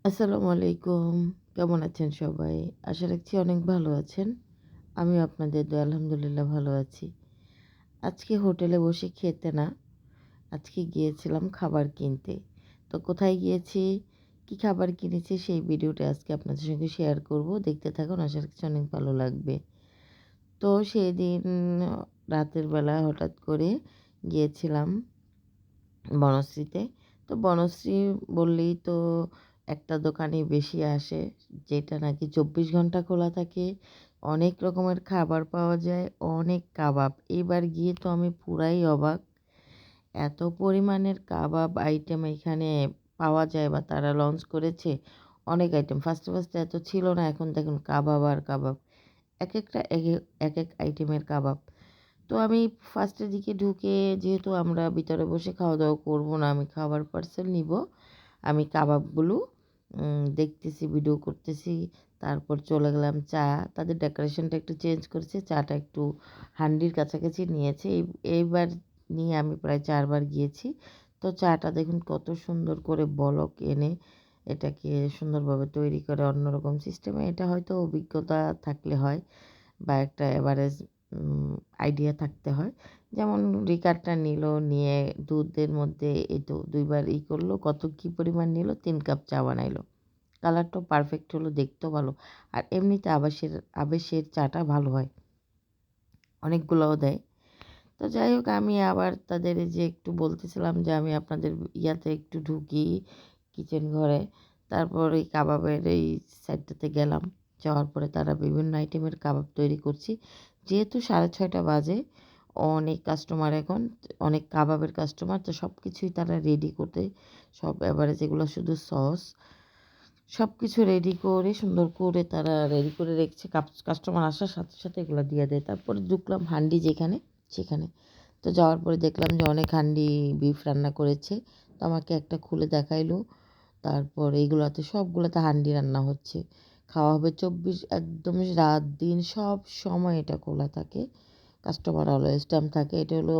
আসসালামু আলাইকুম। কেমন আছেন সবাই? আশা রাখছি অনেক ভালো আছেন। আমিও আপনাদের দয়ায় আলহামদুলিল্লাহ ভালো আছি। আজকে হোটেলে বসে খেতে না, আজকে গিয়েছিলাম খাবার কিনতে। তো কোথায় গিয়েছি, কী খাবার কিনেছি সেই ভিডিওটা আজকে আপনাদের সঙ্গে শেয়ার করব। দেখতে থাকুন, আশা রাখছি অনেক ভালো লাগবে। তো সেদিন রাতের বেলা হঠাৎ করে গিয়েছিলাম বনশ্রীতে। তো বনশ্রী বললেই তো একটা দোকানই বেশি আসে, যেটা নাকি ২৪ ঘন্টা খোলা থাকে। অনেক রকমের খাবার পাওয়া যায়, অনেক কাবাব। এবার গিয়ে তো আমি পুরাই অবাক। এত পরিমাণের কাবাব আইটেম এখানে পাওয়া যায় বা তারা লঞ্চ করেছে, অনেক আইটেম। ফার্স্টে এত ছিল না, এখন দেখুন কাবাব আর কাবাব। একেকটা একেক আইটেমের কাবাব। তো আমি ফার্স্টের দিকে ঢুকে, যেহেতু আমরা ভিতরে বসে খাওয়া-দাওয়া করব না, আমি খাবার পার্সেল নিব। আমি কাবাবগুলো দেখতেছি, ভিডিও করতেছি। তারপর চলে গেলাম চা। তাদের ডেকোরেশনটা একটু চেঞ্জ করেছে। চাটা একটু হান্ডির কাছাকাছি নিয়েছে। এইবার নিয়ে আমি প্রায় ৪ বার গিয়েছি। তো চাটা দেখুন কত সুন্দর করে বলক এনে এটাকে সুন্দরভাবে তৈরি করে অন্যরকম সিস্টেমে। এটা হয়তো অভিজ্ঞতা থাকলে হয় বা একটা এভারেজ আইডিয়া থাকতে হয়। যেমন লিকারটা নিল, নিয়ে দুধের মধ্যে এই তো ২ বার করলো, কত কী পরিমাণ নিল, ৩ কাপ চা বানাইলো। কালারটাও পারফেক্ট হলো, দেখতেও ভালো। আর এমনিতে আবেশের চাটা ভালো হয়। অনেকগুলোও দেয়। তো যাই হোক, আমি আবার তাদের এই যে একটু বলতেছিলাম যে আমি আপনাদের ইয়াতে একটু ঢুকি কিচেন ঘরে। তারপর এই কাবাবের এই সাইডটাতে গেলাম। যাওয়ার পরে তারা বিভিন্ন আইটেমের কাবাব তৈরি করছি। যেহেতু 6:30 বাজে, অনেক কাস্টমার এখন, অনেক কাবাবের কাস্টমার। তো সব কিছুই তারা রেডি করতে, সব এভারেজ এগুলো শুধু সস। সব কিছু রেডি করে সুন্দর করে তারা রেডি করে রেখেছে। কাস্টমার আসার সাথে, সাথে এগুলো দিয়ে দেয়। তারপরে ঢুকলাম হান্ডি যেখানে, সেখানে। তো যাওয়ার পরে দেখলাম যে অনেক হান্ডি বিফ রান্না করেছে। তো আমাকে একটা খুলে দেখাইলো। তারপর এইগুলাতে সবগুলাতে হান্ডি রান্না হচ্ছে। খাওয়া হবে ২৪, একদম রাত দিন সব সময় এটা খোলা থাকে। কাস্টমার অলওয়েজ টাইম থাকে। এটা হলো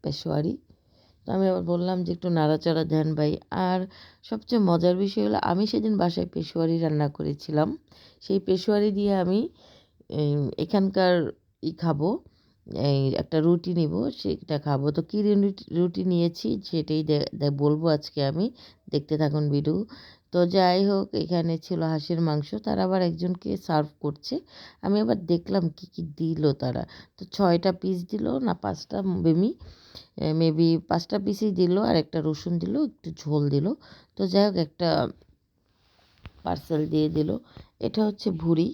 পেশোয়ারি। তো আমি আবার বললাম যে, "একটু নাড়াচাড়া দেন ভাই।" আর সবচেয়ে মজার বিষয় হলো, আমি সেদিন বাসায় পেশোয়ারি রান্না করেছিলাম। সেই পেশোয়ারি দিয়ে আমি এখানকার খাবো, এই একটা রুটি নিব, সেটা খাবো। তো কী রুটি নিয়েছি সেটাই বলব আজকে আমি। দেখতে থাকুন ভিডিও। তো যাই হোক, এখানে ছিল হাঁসের মাংস। তারা আবার একজনকে সার্ভ করছে। আমি আবার দেখলাম কী, কী দিল তারা। তো ৬ টা পিস দিল না ৫ টা মেবি ৫ টা পিসই দিল, আর একটা রসুন দিল, একটু ঝোল দিল। তো যাই হোক, একটা পার্সেল দিয়ে দিল। এটা হচ্ছে ভুড়ি।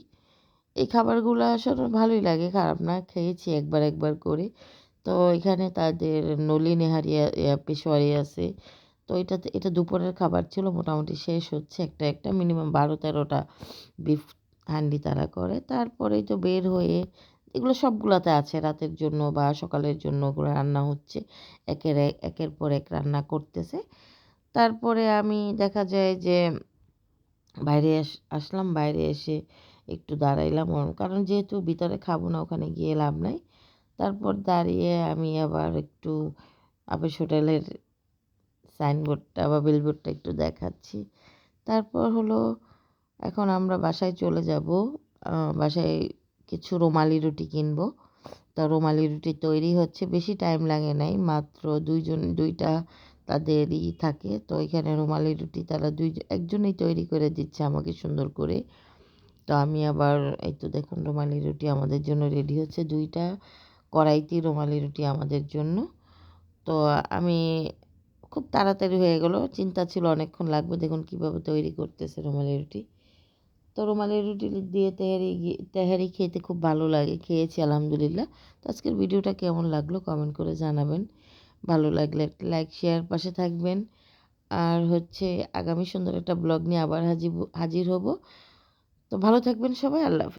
এই খাবারগুলো আসলে ভালোই লাগে, খারাপ না। খেয়েছি একবার একবার করে। তো এখানে তাদের নলি নেহারি পেশোয়ারি আছে। তো এটা দুপুরের খাবার ছিল, মোটামুটি শেষ হচ্ছে একটা মিনিমাম ১২-১৩ টা বিফ হান্ডি তারা করে। তারপরেই তো বের হয়ে এগুলো সবগুলাতে আছে, রাতের জন্য বা সকালের জন্য ওগুলো রান্না হচ্ছে। একের পর এক রান্না করতেছে। তারপরে আমি দেখা যায় যে বাইরে আসলাম। বাইরে এসে একটু দাঁড়াইলাম, কারণ যেহেতু ভিতরে খাবো না, ওখানে গিয়ে লাভ নাই। তারপর দাঁড়িয়ে আমি আবার একটু আবেশ হোটেলের সাইনবোর্ডটা বা বিলবোর্ডটা একটু দেখাচ্ছি। তারপর হলো, এখন আমরা বাসায় চলে যাব। বাসায় কিছু রুমালি রুটি কিনবো। তো রুমালি রুটি তৈরি হচ্ছে, বেশি টাইম লাগে নাই, মাত্র ২টা তাদেরই থাকে। তো এখানে রুমালি রুটি তারা একজনই তৈরি করে দিচ্ছে আমাকে সুন্দর করে। তো আমি আবার এই তো দেখুন, রুমালি রুটি আমাদের জন্য রেডি হচ্ছে। ২টা কড়াইতেই রুমালি রুটি আমাদের জন্য। তো আমি খুব তাড়াতাড়ি হয়ে গেল। চিন্তা ছিল অনেকক্ষণ লাগবে। দেখুন কীভাবে তৈরি করতেছে রুমালি রুটি। তো রুমালি রুটি দিয়ে তেহারি খেতে খুব ভালো লাগে। খেয়েছি আলহামদুলিল্লাহ। তো আজকের ভিডিওটা কেমন লাগলো কমেন্ট করে জানাবেন। ভালো লাগলে একটা লাইক, শেয়ার, পাশে থাকবেন। আর হচ্ছে আগামী সুন্দর একটা ব্লগ নিয়ে আবার হাজির হব। তো ভালো থাকবেন সবাই। আল্লাহ হাফেজ।